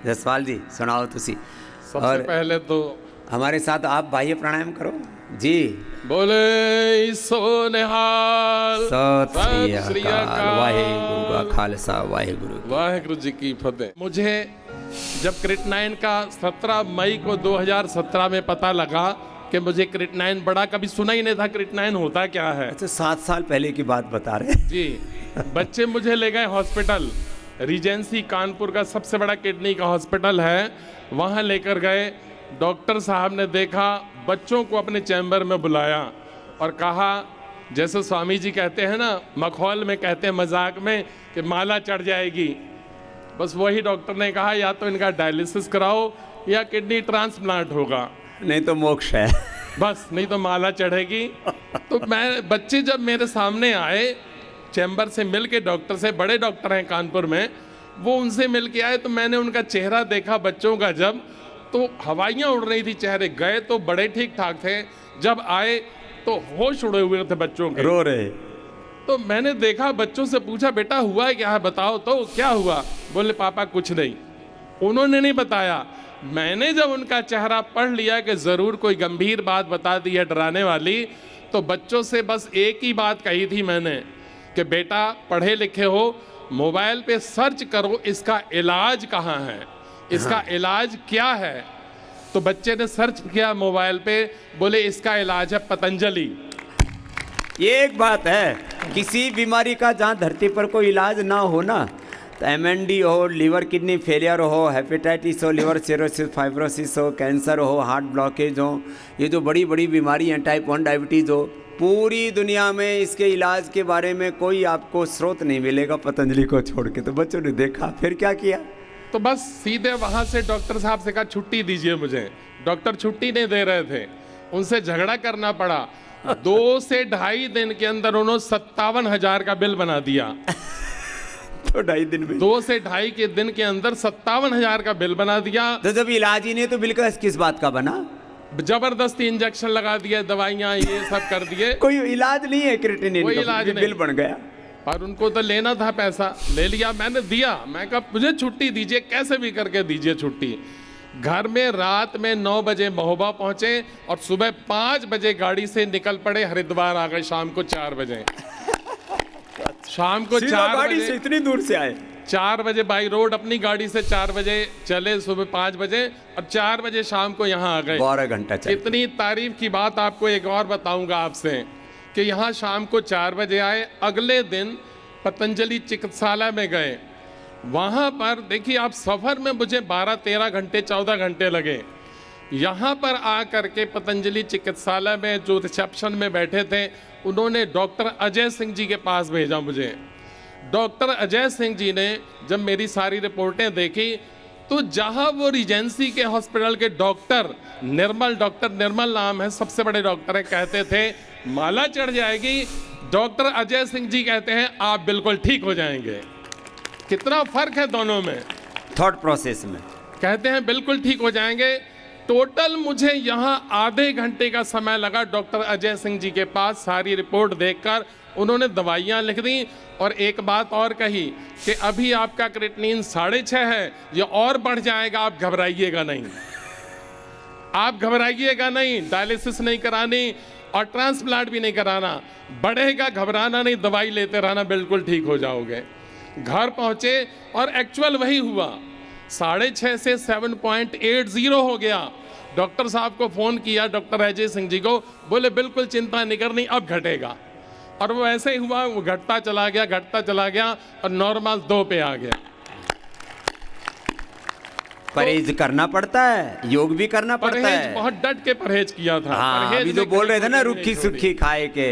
जसपाल जी सुनाओ तुसी। सबसे पहले तो हमारे साथ आप बाह्य प्राणायाम करो जी। बोले सो निहाल, सत श्री अकाल, वाहेगुरु का खालसा वाहेगुरु वाहेगुरु जी की फतेह। मुझे जब क्रिएटिनिन का 17 मई को 2017 में पता लगा कि मुझे क्रिएटिनिन, बड़ा कभी सुना ही नहीं था क्रिएटिनिन होता क्या है। अच्छा 7 साल पहले की बात बता रहे हैं जी। बच्चे मुझे ले गए हॉस्पिटल, रीजेंसी कानपुर का सबसे बड़ा किडनी का हॉस्पिटल है, वहाँ लेकर गए। डॉक्टर साहब ने देखा, बच्चों को अपने चैम्बर में बुलाया और कहा, जैसे स्वामी जी कहते हैं ना, मखौल में कहते हैं मजाक में कि माला चढ़ जाएगी, बस वही डॉक्टर ने कहा या तो इनका डायलिसिस कराओ या किडनी ट्रांसप्लांट होगा, नहीं तो मोक्ष है। बस नहीं तो माला चढ़ेगी। तो मैं, बच्चे जब मेरे सामने आए चैम्बर से मिल के, डॉक्टर से, बड़े डॉक्टर हैं कानपुर में, वो उनसे मिल के आए, तो मैंने उनका चेहरा देखा बच्चों का, जब तो हवाइयाँ उड़ रही थी चेहरे। गए तो बड़े ठीक ठाक थे, जब आए तो होश उड़े हुए थे बच्चों के, रो रहे। तो मैंने देखा, बच्चों से पूछा बेटा हुआ क्या है, बताओ तो क्या हुआ। बोले पापा कुछ नहीं। उन्होंने नहीं बताया। मैंने जब उनका चेहरा पढ़ लिया कि जरूर कोई गंभीर बात बता दी है, डराने वाली, तो बच्चों से बस एक ही बात कही थी मैंने कि बेटा पढ़े लिखे हो, मोबाइल पे सर्च करो इसका इलाज कहाँ है, इसका इलाज क्या है। तो बच्चे ने सर्च किया मोबाइल पे, बोले इसका इलाज है पतंजलि। ये एक बात है, किसी बीमारी का जहाँ धरती पर कोई इलाज ना हो ना, तो MND हो, लीवर किडनी फेलियर हो, हेपेटाइटिस हो, लिवर सिरोसिस, फाइब्रोसिस हो, कैंसर हो, हार्ट ब्लॉकेज हो, ये जो बड़ी बड़ी बीमारी हैं, टाइप 1 डायबिटीज़ हो, पूरी दुनिया में इसके इलाज के बारे में कोई आपको स्रोत नहीं मिलेगा पतंजलि को छोड़ के। तो बच्चों ने देखा, फिर क्या किया? तो बस सीधे वहाँ से डॉक्टर साहब से कहा छुट्टी दीजिए मुझे। डॉक्टर छुट्टी नहीं दे रहे थे, उनसे झगड़ा करना पड़ा। 2 से ढाई दिन के अंदर उन्होंने 57,000 का बिल बना दिया। तो 2.5 दिन में 2 से ढाई के दिन के अंदर 57,000 का बिल बना दिया। तो जब इलाज ही नहीं तो बिल का किस बात का बना? जबरदस्ती इंजेक्शन लगा दिए, दवाइयाँ ये सब कर दिए। कोई इलाज नहीं है क्रिएटिनिन कोई का, इलाज नहीं। बिल बन गया। और उनको तो लेना था पैसा, ले लिया। मैंने दिया, मैं कहा मुझे छुट्टी दीजिए, कैसे भी करके दीजिए छुट्टी। घर में रात में 9 बजे महोबा पहुंचे और सुबह 5 बजे गाड़ी से निकल पड़े, हरिद्वार आ गए शाम को 4 बजे। शाम को 4 गाड़ी बजे से इतनी दूर से आए, 4 बजे बाई रोड अपनी गाड़ी से 4 बजे चले, सुबह 5 बजे, और 4 बजे शाम को यहाँ आ गए। 12 घंटा चले। इतनी तारीफ की बात आपको एक और बताऊंगा आपसे कि यहाँ शाम को 4 बजे आए, अगले दिन पतंजलि चिकित्सालय में गए। वहाँ पर देखिए आप, सफ़र में मुझे 12-13 घंटे 14 घंटे लगे। यहाँ पर आ करके पतंजलि चिकित्सालय में जो रिसेप्शन में बैठे थे, उन्होंने डॉक्टर अजय सिंह जी के पास भेजा मुझे। डॉक्टर अजय सिंह जी ने जब मेरी सारी रिपोर्टें देखी, तो जहाँ वो रीजेंसी के हॉस्पिटल के डॉक्टर निर्मल नाम है, सबसे बड़े डॉक्टर हैं, कहते थे माला चढ़ जाएगी, डॉक्टर अजय सिंह जी कहते हैं आप बिल्कुल ठीक हो जाएंगे। कितना फर्क है दोनों में, थॉट प्रोसेस में। कहते हैं बिल्कुल ठीक हो जाएंगे। टोटल मुझे यहाँ आधे घंटे का समय लगा डॉक्टर अजय सिंह जी के पास सारी रिपोर्ट देखकर। उन्होंने दवाइयाँ लिख दी और एक बात और कही कि अभी आपका क्रिएटिनिन 6.5 है, ये और बढ़ जाएगा, आप घबराइएगा नहीं, आप घबराइएगा नहीं, डायलिसिस नहीं करानी और ट्रांसप्लांट भी नहीं कराना, बढ़ेगा, घबराना नहीं, दवाई लेते रहना, बिल्कुल ठीक हो जाओगे। घर पहुंचे और एक्चुअल वही हुआ, 6.5 से 7.80 हो गया। डॉक्टर साहब को फ़ोन किया, डॉक्टर अजय सिंह जी को, बोले बिल्कुल चिंता नहीं करनी, अब घटेगा। और वो ऐसे ही हुआ, वो घटता चला गया और नॉर्मल 2 पे आ गया। परहेज करना पड़ता है, योग भी करना पड़ता है। बहुत डट के परहेज किया था। हाँ, अभी जो बोल रहे थे ना, रुखी सुखी खाए के।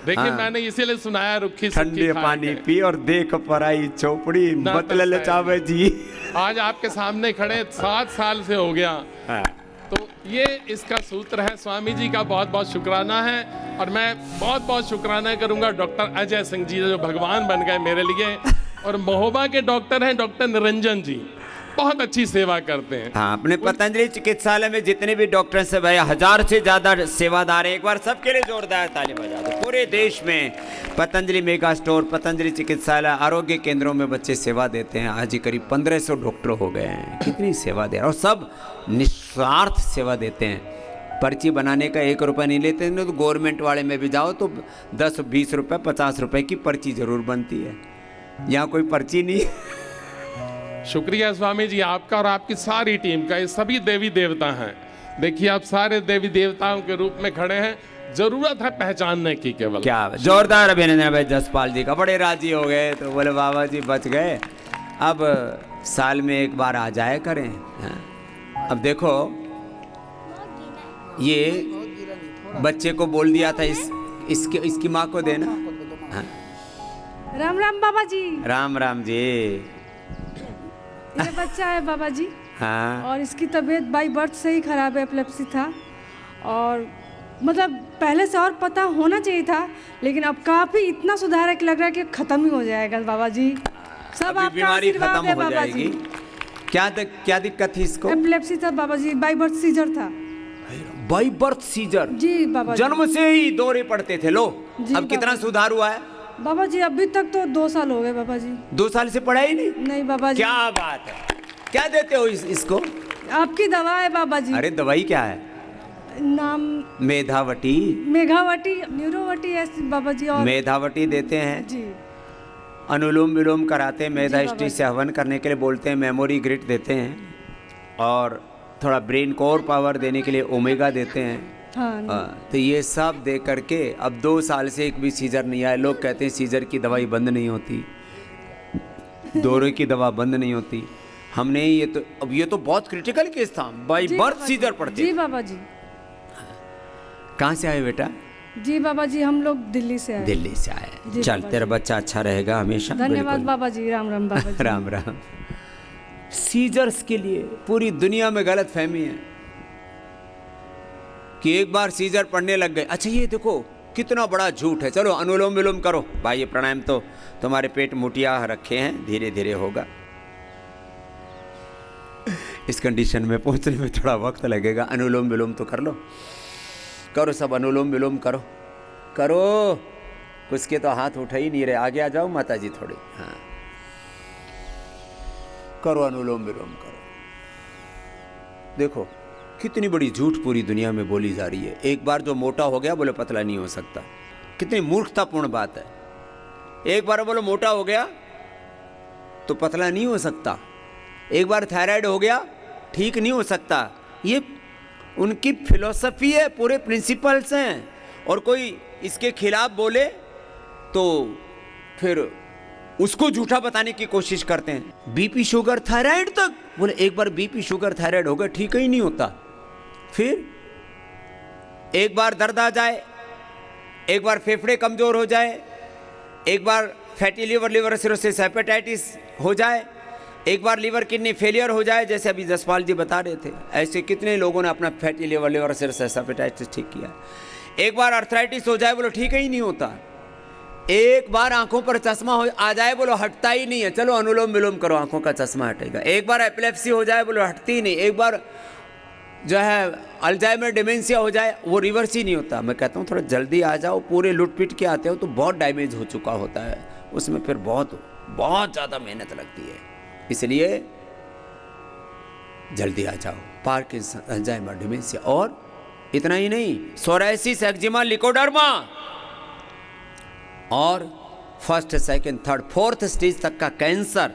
देखिए हाँ, मैंने इसीलिए सुनाया रुखी ठंडे पानी पी और देख पराई चौपड़ी मत ललचावे जी। आज आपके सामने खड़े 7 साल से हो गया। हाँ। तो ये इसका सूत्र है। स्वामी जी का बहुत बहुत शुक्राना है, और मैं बहुत बहुत शुक्राना करूंगा डॉक्टर अजय सिंह जी जो भगवान बन गए मेरे लिए। और महोबा के डॉक्टर हैं डॉक्टर निरंजन जी, बहुत अच्छी सेवा करते हैं। हाँ, अपने पतंजलि चिकित्सालय में जितने भी डॉक्टर्स हैं भाई, 1000 से ज्यादा सेवादार हैं। एक बार सबके लिए जोरदार ताली बजा दो। पूरे देश में पतंजलि मेगा स्टोर, पतंजलि चिकित्सालय, आरोग्य केंद्रों में बच्चे सेवा देते हैं। आज ही करीब 1500 डॉक्टर हो गए हैं। कितनी सेवा दे रहे हैं, और सब निस्वार्थ सेवा देते हैं। पर्ची बनाने का 1 रुपया नहीं लेते हैं। तो गवर्नमेंट वाले में भी जाओ तो 10, 20 रुपये, 50 रुपये की पर्ची जरूर बनती है। यहाँ कोई पर्ची नहीं। शुक्रिया स्वामी जी आपका और आपकी सारी टीम का। ये सभी देवी देवता हैं, देखिए आप सारे देवी देवताओं के रूप में खड़े हैं। जरूरत है पहचानने की केवल। क्या जोरदार अभिनंदन भाई जसपाल जी का। बड़े राजी हो गए तो बोले बाबा जी बच गए, अब साल में एक बार आ जाए करें। हाँ। अब देखो ये बच्चे को बोल दिया था इसकी माँ को देना। हाँ। राम राम बाबा जी। राम राम जी। ये बच्चा है बाबा जी। हाँ। और इसकी तबीयत बाई बर्थ से ही खराब है, एपिलेप्सी था। और मतलब पहले से और पता होना चाहिए था, लेकिन अब काफी इतना सुधार है कि लग रहा है कि खत्म ही हो जाएगा बाबा जी। सब आपका बीमारी आशीर्वाद खत्म है हो बाबा जाएगी। जी। क्या दिक्कत थी इसको? एपिलेप्सी था बाबा जी, बाई बर्थ सीजर था। By birth seizure? जी बाबा जी। जन्म से ही दौरे पड़ते थे। लो जी अब कितना सुधार हुआ है बाबा जी। अभी तक तो 2 साल हो गए बाबा जी। 2 साल से पढ़ा ही नहीं? नहीं बाबा जी। क्या बात है। क्या देते हो इसको? आपकी दवा है बाबा जी। अरे दवाई क्या है? नाम मेधावटी, मेघावटी, न्यूरोवटी ऐसी बाबा जी। और मेधावटी देते हैं जी। अनुलोम विलोम कराते हैं, मेधा जी बाबा स्टी जी। से हवन करने के लिए बोलते हैं, मेमोरी ग्रिड देते हैं, और थोड़ा ब्रेन को और पावर देने के लिए ओमेगा देते हैं। हाँ। तो ये सब दे करके अब 2 साल से एक भी सीजर नहीं आया। लोग कहते हैं सीजर की दवाई बंद नहीं होती, दौरे की दवा बंद नहीं होती। हमने ये तो बहुत क्रिटिकल केस था। बाई जी बर्थ बाबा सीजर जी। पड़ते। जी बाबा जी। कहाँ से आए बेटा? जी बाबा जी हम लोग दिल्ली से आए। दिल्ली से आए। जी चल बाबा तेरा बच्चा अच्छा रहेगा हमेशा। धन्यवाद बिल्कुल। बाबा जी। राम राम बाबा जी। राम राम। सीजर्स के लिए पूरी दुनिया में गलत फहमी है कि एक बार सीजर पढ़ने लग गए। अच्छा ये देखो कितना बड़ा झूठ है। चलो अनुलोम विलोम करो भाई। ये प्राणायाम तो तुम्हारे पेट मुटिया रखे हैं, धीरे धीरे होगा। इस कंडीशन में पहुंचने में थोड़ा वक्त लगेगा। अनुलोम विलोम तो कर लो, करो सब अनुलोम विलोम करो करो। कुछ के तो हाथ उठा ही नहीं रहे। आगे आ जाओ माता जी थोड़ी। हाँ करो अनुलोम विलोम करो। देखो कितनी बड़ी झूठ पूरी दुनिया में बोली जा रही है। एक बार जो मोटा हो गया बोले पतला नहीं हो सकता। कितनी मूर्खतापूर्ण बात है। एक बार बोलो मोटा हो गया तो पतला नहीं हो सकता। एक बार थायराइड हो गया ठीक नहीं हो सकता। ये उनकी फिलॉसफी है, पूरे प्रिंसिपल्स हैं। और कोई इसके खिलाफ बोले तो फिर उसको झूठा बताने की कोशिश करते हैं। बीपी शुगर थायराइड तक बोले, एक बार बीपी शुगर थायराइड हो गया ठीक ही नहीं होता। फिर एक बार दर्द आ जाए, एक बार फेफड़े कमजोर हो जाए, एक बार फैटी लिवर सिरोसिस हेपेटाइटिस हो जाए, एक बार लीवर किडनी फेलियर हो जाए, जैसे अभी जसपाल जी बता रहे थे। ऐसे कितने लोगों ने अपना फैटी लिवर सिरोसिस हेपेटाइटिस ठीक किया। एक बार अर्थराइटिस हो जाए बोलो ठीक ही नहीं होता। एक बार आंखों पर चश्मा हो आ जाए बोलो हटता ही नहीं है। चलो अनुलोम विलोम करो आंखों का चश्मा हटेगा। एक बार एपिलेप्सी हो जाए बोलो हटती ही नहीं। एक बार जो है अल्जाइमर डिमेंशिया हो जाए वो रिवर्स ही नहीं होता। मैं कहता हूँ थोड़ा जल्दी आ जाओ। पूरे लुट पिट के आते हो तो बहुत डैमेज हो चुका होता है, उसमें फिर बहुत ज़्यादा मेहनत लगती है। इसलिए जल्दी आ जाओ। पार्किंसन, अल्जाइमर, डिमेंशिया, और इतना ही नहीं, सोरायसिस, एक्जिमा, लिकोडर्मा, और 1st, 2nd, 3rd, 4th stage तक का कैंसर।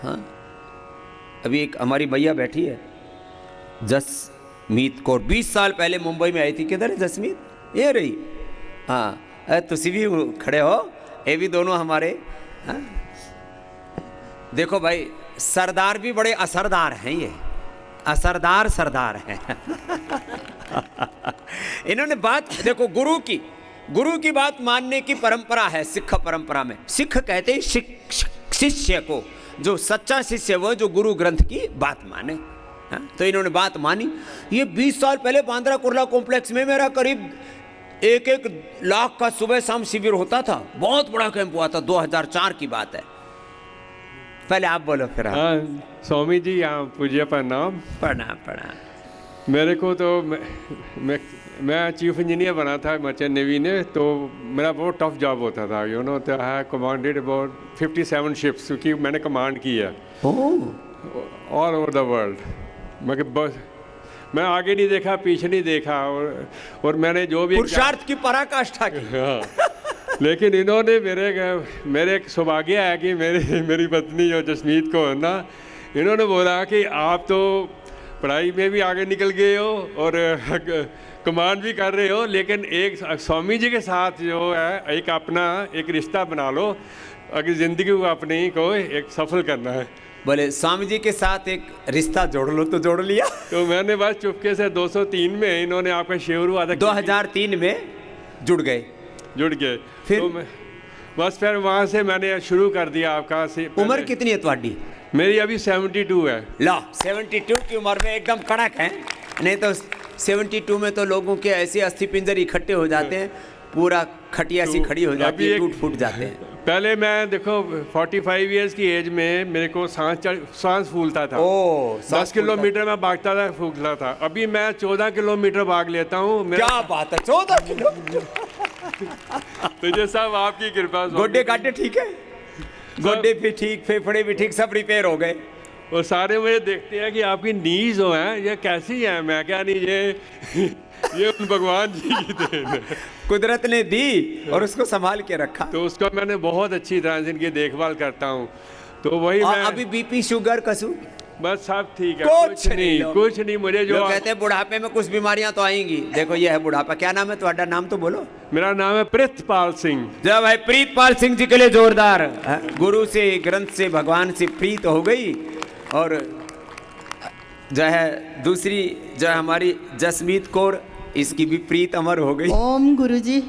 हाँ अभी एक हमारी भैया बैठी है जसमीत कौर, 20 साल पहले मुंबई में आई थी। किधर है जसमीत? ये रही। हाँ तुसी भी खड़े हो, ये भी दोनों हमारे। हाँ देखो भाई सरदार भी बड़े असरदार हैं। ये असरदार सरदार हैं। इन्होंने बात देखो, गुरु की बात मानने की परंपरा है सिख परंपरा में। सिख कहते हैं शिष्य को, जो सच्चा शिष्य वो जो गुरु ग्रंथ की बात माने। हाँ? तो इन्होंने बात मानी। ये 20 साल पहले बांद्रा कुर्ला कॉम्प्लेक्स में मेरा करीब 1 लाख का सुबह शाम शिविर होता था। बहुत बड़ा कैंप हुआ था, 2004 की बात है। पहले आप बोलो फिर आप। हाँ स्वामी जी, यहाँ पूज्य प्रणाम। प्रणाम प्रणाम। मेरे को तो मैं चीफ इंजीनियर बना था मर्चेंट नेवी ने, तो मेरा बहुत टफ जॉब होता था, यू नो। तो आई कमांडेड अबाउट 57 शिप्स, क्योंकि मैंने कमांड की है ऑल ओवर द वर्ल्ड। मैं आगे नहीं देखा, पीछे नहीं देखा, और मैंने जो भी पुरुषार्थ की पराकाष्ठा की। हाँ, लेकिन इन्होंने मेरे एक सौभाग्य है कि मेरी पत्नी जो जसमीत को है ना, इन्होंने बोला कि आप तो पढ़ाई में भी आगे निकल गए हो और कमांड भी कर रहे हो, लेकिन एक स्वामी जी के साथ जो है एक अपना एक रिश्ता बना लो, अगर ज़िंदगी को अपनी को एक सफल करना है। बोले स्वामी जी के साथ एक रिश्ता जोड़ लो, तो जोड़ लिया। तो मैंने बस चुपके से 203 में इन्होंने आपका शेरू आधा 2003 में जुड़ गए। फिर तो बस फिर वहाँ से मैंने शुरू कर दिया आपका। उम्र कितनी है तुम्हारी? मेरी अभी 72 है। ला 72 की उम्र में एकदम कड़क है, नहीं तो 72 में तो लोगों के ऐसे अस्थि पिंजर इकट्ठे हो जाते हैं, पूरा खटिया सी खड़ी हो जाती है, टूट फूट जाते हैं। पहले मैं देखो 45 इयर्स की एज में मेरे को सांस फूलता था। 10 किलोमीटर में भागता था, फूलता था। अभी मैं 14 किलोमीटर भाग लेता हूँ। क्या बात है, 14 किलोमीटर। तो ये सब आपकी कृपा। गोड्डे काटे ठीक है, गोड्डे भी ठीक, फेफड़े भी ठीक, सब रिपेयर हो गए। और सारे मुझे देखते हैं कि आपकी नीज जो है ये कैसी है। मैं क्या नहीं, ये उन भगवान जी की देन है, कुदरत ने दी और उसको संभाल के रखा। तो उसका मैंने बहुत अच्छी तरह से इनकी देखभाल करता हूँ। तो वही मैं अभी बीपी शुगर कसू बस सब ठीक है, कुछ नहीं। मुझे जो कहते हैं बुढ़ापे में कुछ बीमारियां तो आएंगी। देखो ये है बुढ़ापा। क्या नाम है तुम्हारा? नाम तो बोलो। मेरा नाम है प्रीतपाल सिंह। जब भाई प्रीतपाल सिंह जी के लिए जोरदार। गुरु से, ग्रंथ से, भगवान से प्रीत हो गई, और जो है दूसरी जो है हमारी जसमीत कौर, इसकी भी प्रीत अमर हो गई। ओम गुरुजी,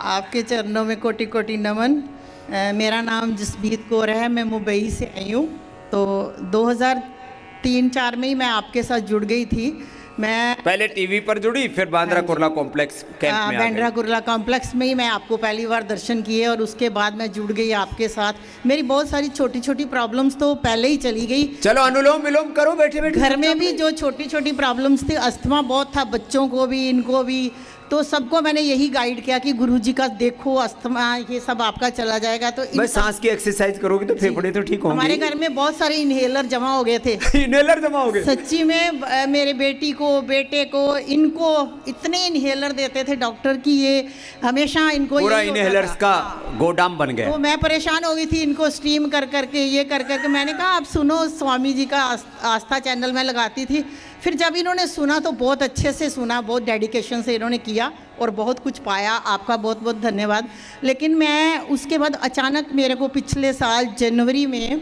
आपके चरणों में कोटि कोटि नमन। मेरा नाम जसमीत कौर है, मैं मुंबई से आई हूँ। तो 2003-04 में ही मैं आपके साथ जुड़ गई थी। मैं पहले टीवी पर जुड़ी, फिर बांद्रा कुर्ला कॉम्प्लेक्स कैंप में आ गई। बांद्रा कुर्ला कॉम्प्लेक्स में ही मैं आपको पहली बार दर्शन किए, और उसके बाद मैं जुड़ गई आपके साथ। मेरी बहुत सारी छोटी छोटी प्रॉब्लम्स तो पहले ही चली गई। चलो अनुलोम विलोम करो बैठे बैठे। घर में भी जो छोटी छोटी प्रॉब्लम्स थी, अस्थमा बहुत था, बच्चों को भी, इनको भी, तो सबको मैंने यही गाइड किया कि गुरुजी का देखो अस्थमा ये सब आपका चला जाएगा। तो बस सांस की एक्सरसाइज करोगे तो फेफड़े तो ठीक होंगे। हमारे घर में बहुत सारे इनहेलर जमा हो गए थे। इनहेलर जमा हो गए सच्ची में। मेरे बेटी को, बेटे को, इनको इतने इनहेलर देते थे डॉक्टर की, ये हमेशा इनको पूरा इनहेलर्स का गोदाम बन गया। तो मैं परेशान हो गई थी, इनको स्टीम कर करके, ये कर करके। मैंने कहा आप सुनो, स्वामी जी का आस्था चैनल में लगाती थी। फिर जब इन्होंने सुना तो बहुत अच्छे से सुना, बहुत डेडिकेशन से इन्होंने किया और बहुत कुछ पाया। आपका बहुत बहुत धन्यवाद। लेकिन मैं उसके बाद अचानक मेरे को पिछले साल जनवरी में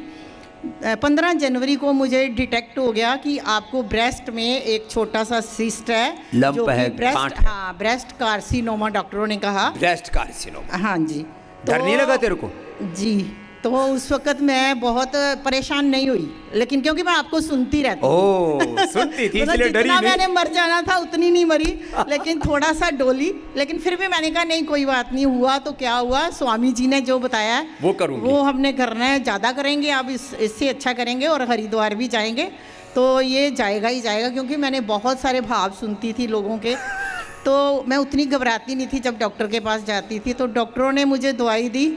15 जनवरी को मुझे डिटेक्ट हो गया कि आपको ब्रेस्ट में एक छोटा सा सिस्ट है, लंप है, ब्रेस्ट, हाँ, ब्रेस्ट कार्सिनोमा डॉक्टरों ने कहा। ब्रेस्ट कार्सिनोमा, हाँ जी। डर नहीं लगा तेरे को? जी। तो उस वक्त मैं बहुत परेशान नहीं हुई, लेकिन क्योंकि मैं आपको सुनती रहती हूँ। सुनती थी इसलिए डरी नहीं। मैंने मर जाना था उतनी नहीं मरी, लेकिन थोड़ा सा डोली। लेकिन फिर भी मैंने कहा नहीं, कोई बात नहीं, हुआ तो क्या हुआ, स्वामी जी ने जो बताया वो करूँगी, वो हमने करना है। ज़्यादा करेंगे, अब इससे अच्छा करेंगे, और हरिद्वार भी जाएंगे तो ये जाएगा ही जाएगा। क्योंकि मैंने बहुत सारे भाव सुनती थी लोगों के, तो मैं उतनी घबराती नहीं थी जब डॉक्टर के पास जाती थी। तो डॉक्टरों ने मुझे दवाई दी,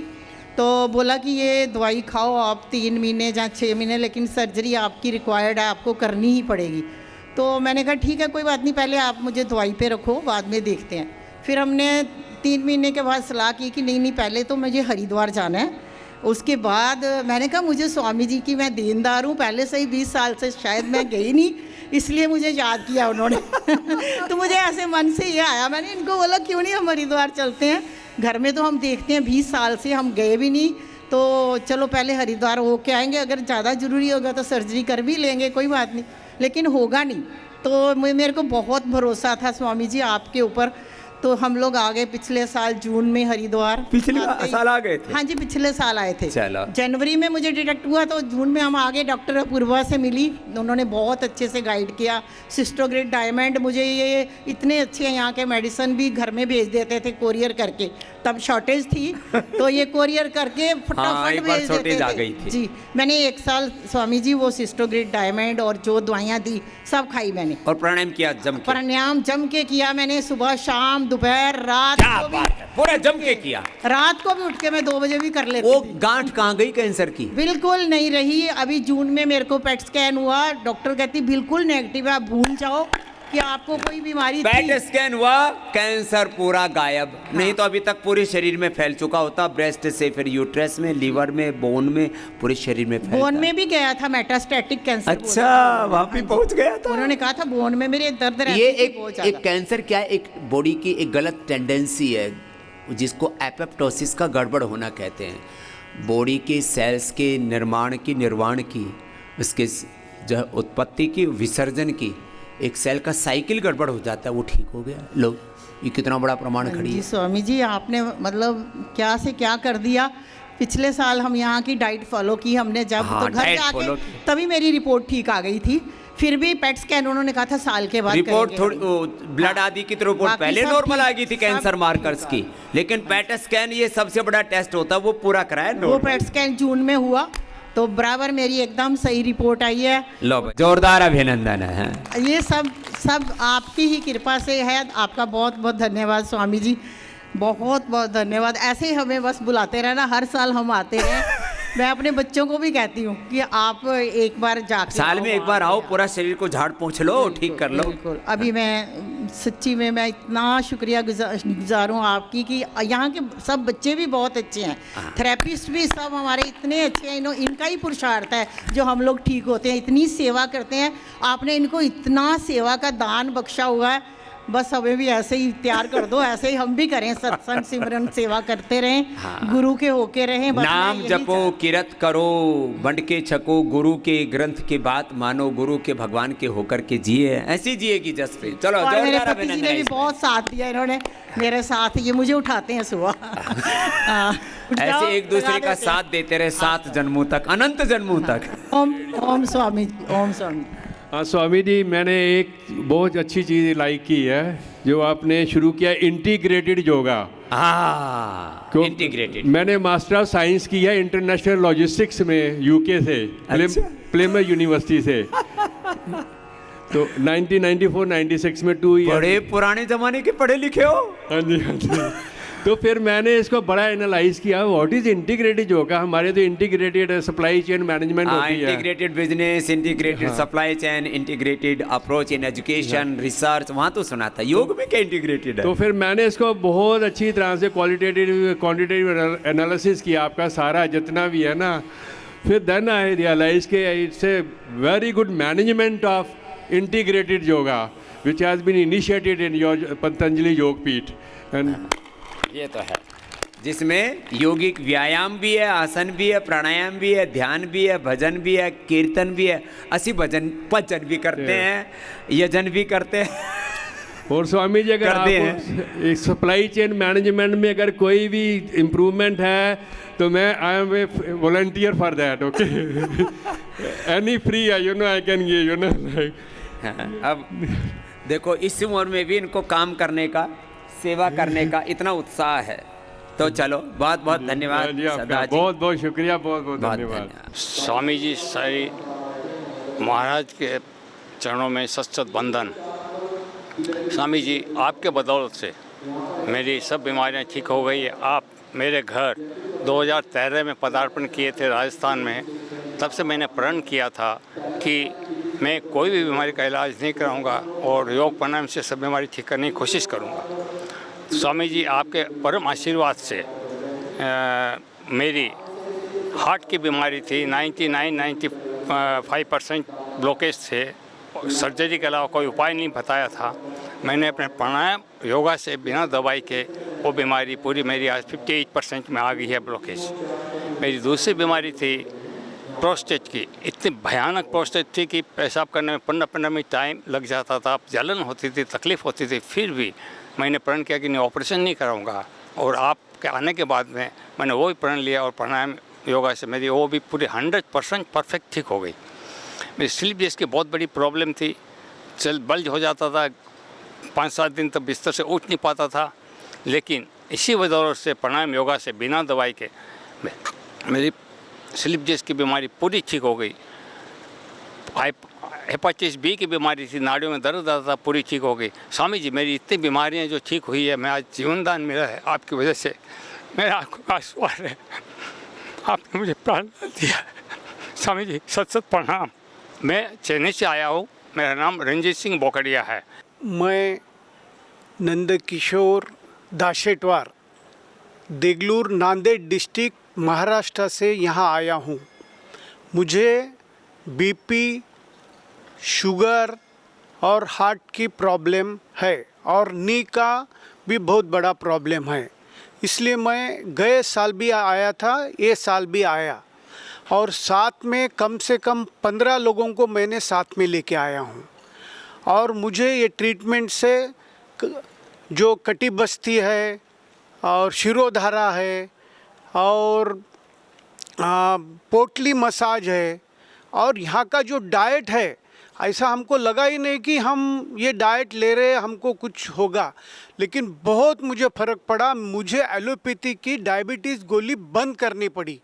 तो बोला कि ये दवाई खाओ आप 3 महीने या 6 महीने, लेकिन सर्जरी आपकी रिक्वायर्ड है, आपको करनी ही पड़ेगी। तो मैंने कहा ठीक है, कोई बात नहीं, पहले आप मुझे दवाई पे रखो, बाद में देखते हैं। फिर हमने 3 महीने के बाद सलाह की कि नहीं, पहले तो मुझे हरिद्वार जाना है। उसके बाद मैंने कहा मुझे स्वामी जी की मैं देनदार हूँ, पहले से ही 20 साल से शायद मैं गई नहीं, इसलिए मुझे याद किया उन्होंने। तो मुझे ऐसे मन से ये आया, मैंने इनको बोला क्यों नहीं हम हरिद्वार चलते हैं, घर में तो हम देखते हैं 20 साल से हम गए भी नहीं, तो चलो पहले हरिद्वार हो के आएंगे, अगर ज़्यादा ज़रूरी होगा तो सर्जरी कर भी लेंगे, कोई बात नहीं, लेकिन होगा नहीं। तो मेरे को बहुत भरोसा था स्वामी जी आपके ऊपर। तो हम लोग आ गए पिछले साल जून में हरिद्वार। पिछले आते ही- साल आ गए थे? हाँ जी, पिछले साल आए थे। चलो। जनवरी में मुझे डिटेक्ट हुआ तो जून में हम आगे डॉक्टर अपूर्वा से मिली, उन्होंने बहुत अच्छे से गाइड किया। सिस्टोग्रेड डायमंड, मुझे ये इतने अच्छे यहाँ के मेडिसिन भी घर में भेज देते थे कोरियर करके, तब शॉर्टेज थी तो ये कोरियर करके हाँ, फटाफट एक बार भेज shortage देते आ थे। गई थी। जी, मैंने 1 साल स्वामी जी वो सिस्टोग्रेड डायमंड और जो दवाइयाँ दी सब खाई मैंने। और प्राणायाम किया जम के? प्राणायाम जम के किया मैंने, सुबह शाम दोपहर रात क्या को भी। बात है, पूरा जम के किया? रात को भी उठ के मैं 2 बजे भी कर लेती वो थी। गांठ कहाँ गई कैंसर की? बिल्कुल नहीं रही। अभी जून में मेरे को पेट स्कैन हुआ, डॉक्टर कहती बिल्कुल नेगेटिव है, आप भूल जाओ कि आपको कोई बीमारी पेट थी। स्कैन हुआ, कैंसर पूरा गायब। नहीं तो अभी तक पूरे शरीर में फैल चुका होता, ब्रेस्ट से फिर यूट्रस में, लीवर में, बोन में, पूरे शरीर में फैलता। बोन में भी गया था, मेटास्टैटिक कैंसर। अच्छा, वहां भी पहुंच गया था। उन्होंने कहा था बोन में मेरे दर्द रहती ये थी एक बहुत एक ज्यादा। कैंसर क्या है, एक बॉडी की एक गलत टेंडेंसी है जिसको एपोप्टोसिस का गड़बड़ होना कहते हैं। बॉडी के सेल्स के निर्माण की, निर्वाण की, उसके जो उत्पत्ति की, विसर्जन की, एक सेल का साइकिल गड़बड़ हो जाता है, वो ठीक हो गया। लो, ये कितना बड़ा प्रमाण खड़ी जी है। स्वामी जी, आपने मतलब क्या से क्या कर दिया। पिछले साल हम यहाँ की डाइट फॉलो की हमने, जब हाँ, तो घर डाइट जाके follow की। तभी मेरी रिपोर्ट ठीक आ गई थी। फिर भी पेट स्कैन उन्होंने कहा था साल के बाद रिपोर्ट करेंगे थोड़ी हम। ब्लड आदि की तो रिपोर्ट बाकी पहले सब नॉर्मल ठीक, आ गई थी सब कैंसर ठीक मार्कर्स की, लेकिन पेट स्कैन ये सबसे बड़ा टेस्ट होता है, वो पूरा कराया वो नॉर्मल। पेट स्कैन जून में हुआ तो बराबर मेरी एकदम सही रिपोर्ट आई है। लो भाई, जोरदार अभिनंदन है। ये सब आपकी ही कृपा से है। आपका बहुत बहुत धन्यवाद स्वामी जी, बहुत बहुत धन्यवाद। ऐसे ही हमें बस बुलाते रहना, हर साल हम आते रहें। मैं अपने बच्चों को भी कहती हूँ कि आप एक बार जाके साल में एक बार आओ, पूरा शरीर को झाड़ पोंछ लो, ठीक कर लो। बिल्कुल। अभी मैं सच्ची में मैं इतना शुक्रिया गुजार हूँ आपकी कि यहाँ के सब बच्चे भी बहुत अच्छे हैं, थेरेपिस्ट भी सब हमारे इतने अच्छे हैं। इनका ही पुरुषार्थ है जो हम लोग ठीक होते हैं, इतनी सेवा करते हैं। आपने इनको इतना सेवा का दान बख्शा हुआ है, बस हमें भी ऐसे ही तैयार कर दो, ऐसे ही हम भी करें, सत्संग सिमरन सेवा करते रहें, गुरु के होके रहें। बस नाम मैं यही जपो, किरत करो, बंट के छको, गुरु के ग्रंथ की बात मानो, गुरु के भगवान के होकर के जिए। ऐसी जिएगी जसप्रीत। चलो, और मेरे जोरदार पति जी ने अभिनंदन भी इसमें। बहुत साथ दिया, इन्होंने मेरे साथ, ये मुझे उठाते हैं सुबह। हाँ, उठ जाओ, ऐसे एक दूसरे लगा का देते साथ देते रहे 7 जन्मों तक, अनंत जन्मों तक। हैं। ओम स्वामी जी, ओम स्वामी। हाँ स्वामी जी, मैंने एक बहुत अच्छी चीज़ लाइक की है जो आपने शुरू किया, इंटीग्रेटेड योगा। हाँ, इंटीग्रेटेड। मैंने मास्टर ऑफ साइंस की है इंटरनेशनल लॉजिस्टिक्स में, यूके से, अच्छा। प्लेमर यूनिवर्सिटी से। तो 1994-96 में 2 ईयर। बड़े पुराने जमाने के पढ़े लिखे हो। हाँ जी, हाँ जी। तो फिर मैंने इसको बड़ा एनालाइज किया, व्हाट इज इंटीग्रेटेड योगा। हमारे तो इंटीग्रेटेड सप्लाई चेन मैनेजमेंट होती है, integrated business, integrated supply chain, integrated approach in education, research, वहाँ तो सुना था। योग में क्या इंटीग्रेटेड है? तो फिर मैंने इसको बहुत अच्छी तरह से क्वालिटेटिव क्वांटिटेटिव एनालिसिस किया, आपका सारा जितना भी है ना। फिर देन आई रियलाइज के it's a very good management of integrated yoga which has been initiated in your Patanjali Yogpeeth. And ये तो है, जिसमें योगिक व्यायाम भी है, आसन भी है, प्राणायाम भी है, ध्यान भी है, भजन भी है, कीर्तन भी है। असि भजन भजन भी करते हैं, यजन भी करते हैं। और स्वामी जी, अगर करते आपको एक सप्लाई चेन मैनेजमेंट में अगर कोई भी इम्प्रूवमेंट है तो मैं I am a volunteer for that. Okay, any free है, you know, I can give, you know, like. अब देखो, इस उम्र में भी इनको काम करने का, सेवा करने का इतना उत्साह है। तो चलो, बहुत बहुत धन्यवाद जी, आपका सदा जी। बहुत बहुत शुक्रिया, बहुत बहुत बहुत धन्यवाद। धन्यवाद। स्वामी जी साई महाराज के चरणों में सत बंधन। स्वामी जी, आपके बदौलत से मेरी सब बीमारियां ठीक हो गई है। आप मेरे घर 2013 में पदार्पण किए थे राजस्थान में, तब से मैंने प्रण किया था कि मैं कोई भी बीमारी का इलाज नहीं कराऊंगा और योग प्राणायाम से सब बीमारी ठीक करने की कोशिश करूंगा। स्वामी जी, आपके परम आशीर्वाद से मेरी हार्ट की बीमारी थी, 95% ब्लॉकेज थे, सर्जरी के अलावा कोई उपाय नहीं बताया था। मैंने अपने प्राणायाम योगा से बिना दवाई के वो बीमारी पूरी मेरी आज 58% में आ गई है ब्लॉकेज। मेरी दूसरी बीमारी थी प्रोस्टेट की, इतनी भयानक प्रोस्टेट थी कि पेशाब करने में 15 मिनट टाइम लग जाता था, जलन होती थी, तकलीफ़ होती थी, फिर भी मैंने प्रण किया कि नहीं ऑपरेशन नहीं कराऊंगा, और आपके आने के बाद में मैंने वो भी प्रण लिया और प्राणायाम योगा से मेरी वो भी पूरी 100% परफेक्ट ठीक हो गई। मेरी स्लीप डिस्क की बहुत बड़ी प्रॉब्लम थी, बल्ज हो जाता था, 5-7 दिन तक बिस्तर से उठ नहीं पाता था, लेकिन इसी वजह से प्राणायाम योगा से बिना दवाई के मेरी स्लीप डिस्क की बीमारी पूरी ठीक हो गई। हेपेटाइटिस बी की बीमारी थी, नाड़ियों में दर्द आता था, पूरी ठीक हो गई। स्वामी जी मेरी इतनी बीमारियां जो ठीक हुई है, मैं आज जीवन दान मिला है आपकी वजह से, मेरे आंखों का आंसू आ रहे हैं, आपने मुझे प्राण दिया। स्वामी जी सत सत प्रणाम। मैं चेन्नई से आया हूँ, मेरा नाम रंजीत सिंह बोकड़िया है। मैं नंदकिशोर दाशेटवार, देगलूर, नांदेड़ डिस्ट्रिक्ट, महाराष्ट्र से यहाँ आया हूँ। मुझे बीपी, शुगर और हार्ट की प्रॉब्लम है और नी का भी बहुत बड़ा प्रॉब्लम है, इसलिए मैं गए साल भी आया था, ये साल भी आया, और साथ में कम से कम 15 लोगों को मैंने साथ में लेके आया हूँ। और मुझे ये ट्रीटमेंट से जो कटिबस्ती है और शिरोधारा है और पोटली मसाज है और यहाँ का जो डाइट है, ऐसा हमको लगा ही नहीं कि हम ये डाइट ले रहे हमको कुछ होगा, लेकिन बहुत मुझे फ़र्क पड़ा। मुझे एलोपैथी की डायबिटीज़ गोली बंद करनी पड़ी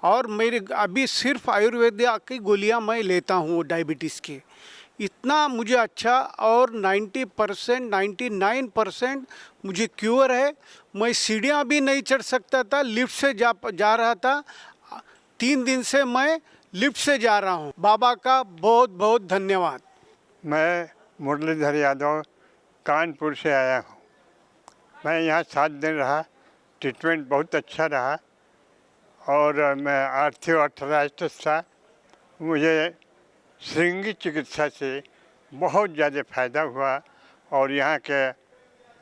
और मेरे अभी सिर्फ आयुर्वेद की गोलियाँ मैं लेता हूँ डायबिटीज़ की। इतना मुझे अच्छा, और 90% 99% मुझे क्योर है। मैं सीढ़ियाँ भी नहीं चढ़ सकता था, लिफ्ट से जा रहा था। 3 दिन से मैं लिफ्ट से जा रहा हूँ। बाबा का बहुत बहुत धन्यवाद। मैं मुरलीधर यादव कानपुर से आया हूँ। मैं यहाँ 7 दिन रहा, ट्रीटमेंट बहुत अच्छा रहा और मैं आर्थराइटिस था। मुझे श्रृंगी चिकित्सा से बहुत ज़्यादा फ़ायदा हुआ और यहाँ के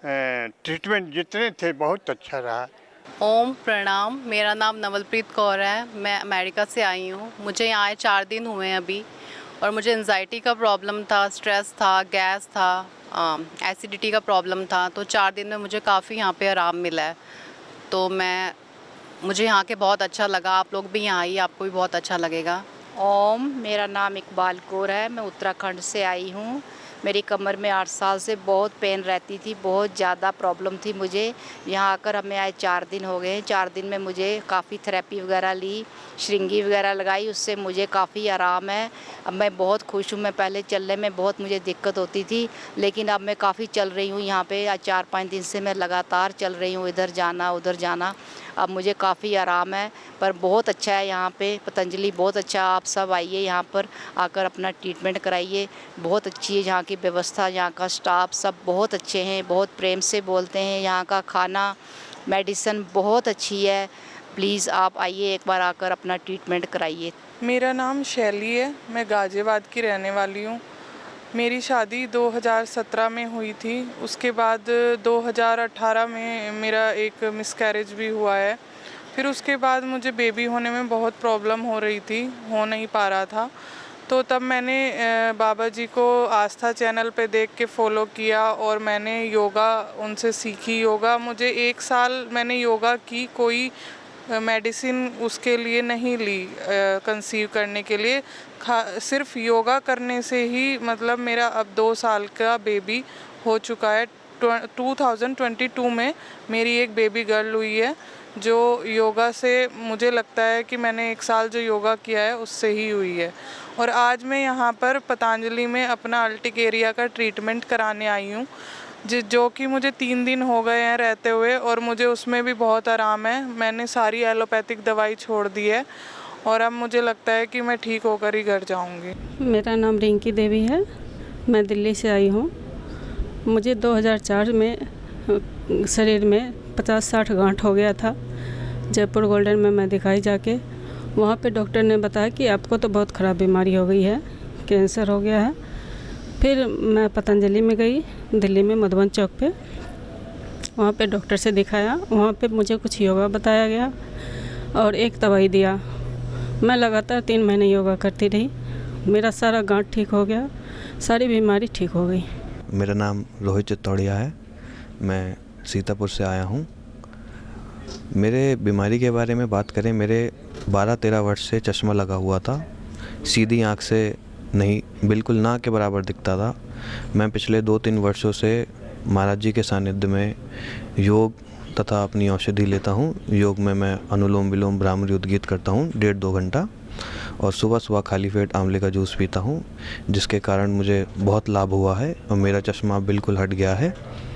ट्रीटमेंट जितने थे बहुत अच्छा रहा। ओम प्रणाम, मेरा नाम नवलप्रीत कौर है, मैं अमेरिका से आई हूँ। मुझे यहाँ आए 4 दिन हुए हैं अभी, और मुझे एंजाइटी का प्रॉब्लम था, स्ट्रेस था, गैस था, एसिडिटी का प्रॉब्लम था। तो 4 दिन में मुझे काफ़ी यहाँ पे आराम मिला है। तो मुझे यहाँ के बहुत अच्छा लगा। आप लोग भी यहाँ आइए, आपको भी बहुत अच्छा लगेगा। ओम, मेरा नाम इकबाल कौर है, मैं उत्तराखंड से आई हूँ। मेरी कमर में 8 साल से बहुत पेन रहती थी, बहुत ज़्यादा प्रॉब्लम थी मुझे। यहाँ आकर हमें आए 4 दिन हो गए। 4 दिन में मुझे काफ़ी थेरेपी वगैरह ली, श्रृंगी वगैरह लगाई, उससे मुझे काफ़ी आराम है। अब मैं बहुत खुश हूँ। मैं पहले चलने में बहुत मुझे दिक्कत होती थी, लेकिन अब मैं काफ़ी चल रही हूँ। यहाँ पे 4-5 दिन से मैं लगातार चल रही हूँ, इधर जाना उधर जाना। अब मुझे काफ़ी आराम है, पर बहुत अच्छा है यहाँ पे। पतंजलि बहुत अच्छा, आप सब आइए यहाँ पर आकर अपना ट्रीटमेंट कराइए। बहुत अच्छी है यहाँ की व्यवस्था, यहाँ का स्टाफ सब बहुत अच्छे हैं, बहुत प्रेम से बोलते हैं। यहाँ का खाना, मेडिसिन बहुत अच्छी है। प्लीज़ आप आइए, एक बार आकर अपना ट्रीटमेंट कराइए। मेरा नाम शैली है, मैं गाज़ियाबाद की रहने वाली हूँ। मेरी शादी 2017 में हुई थी, उसके बाद 2018 में मेरा एक मिसकैरेज भी हुआ है। फिर उसके बाद मुझे बेबी होने में बहुत प्रॉब्लम हो रही थी, हो नहीं पा रहा था। तो तब मैंने बाबा जी को आस्था चैनल पे देख के फॉलो किया और मैंने योगा उनसे सीखी। योगा मुझे 1 साल मैंने योगा की, कोई मेडिसिन उसके लिए नहीं ली कंसीव करने के लिए। सिर्फ योगा करने से ही मतलब मेरा अब 2 साल का बेबी हो चुका है। 2022 में मेरी एक बेबी गर्ल हुई है, जो योगा से मुझे लगता है कि मैंने 1 साल जो योगा किया है उससे ही हुई है। और आज मैं यहाँ पर पतंजलि में अपना अर्टिकेरिया का ट्रीटमेंट कराने आई हूँ, जो कि मुझे 3 दिन हो गए हैं रहते हुए, और मुझे उसमें भी बहुत आराम है। मैंने सारी एलोपैथिक दवाई छोड़ दी है और अब मुझे लगता है कि मैं ठीक होकर ही घर जाऊंगी। मेरा नाम रिंकी देवी है, मैं दिल्ली से आई हूँ। मुझे 2004 में शरीर में 50-60 गांठ हो गया था। जयपुर गोल्डन में मैं दिखाई जाके, वहाँ पे डॉक्टर ने बताया कि आपको तो बहुत ख़राब बीमारी हो गई है, कैंसर हो गया है। फिर मैं पतंजलि में गई, दिल्ली में मधुबन चौक पे। वहाँ पे डॉक्टर से दिखाया, वहाँ पे मुझे कुछ योगा बताया गया और एक दवाई दिया। मैं लगातार 3 महीने योगा करती रही, मेरा सारा गांठ ठीक हो गया, सारी बीमारी ठीक हो गई। मेरा नाम रोहित चित्तौड़िया है, मैं सीतापुर से आया हूँ। मेरे बीमारी के बारे में बात करें, मेरे 12-13 वर्ष से चश्मा लगा हुआ था। सीधी आँख से नहीं, बिल्कुल ना के बराबर दिखता था। मैं पिछले 2-3 वर्षों से महाराज जी के सानिध्य में योग तथा अपनी औषधि लेता हूँ। योग में मैं अनुलोम विलोम भ्रामरी उद्गीत करता हूँ 1.5-2 घंटा, और सुबह सुबह खाली पेट आंवले का जूस पीता हूँ, जिसके कारण मुझे बहुत लाभ हुआ है और मेरा चश्मा बिल्कुल हट गया है।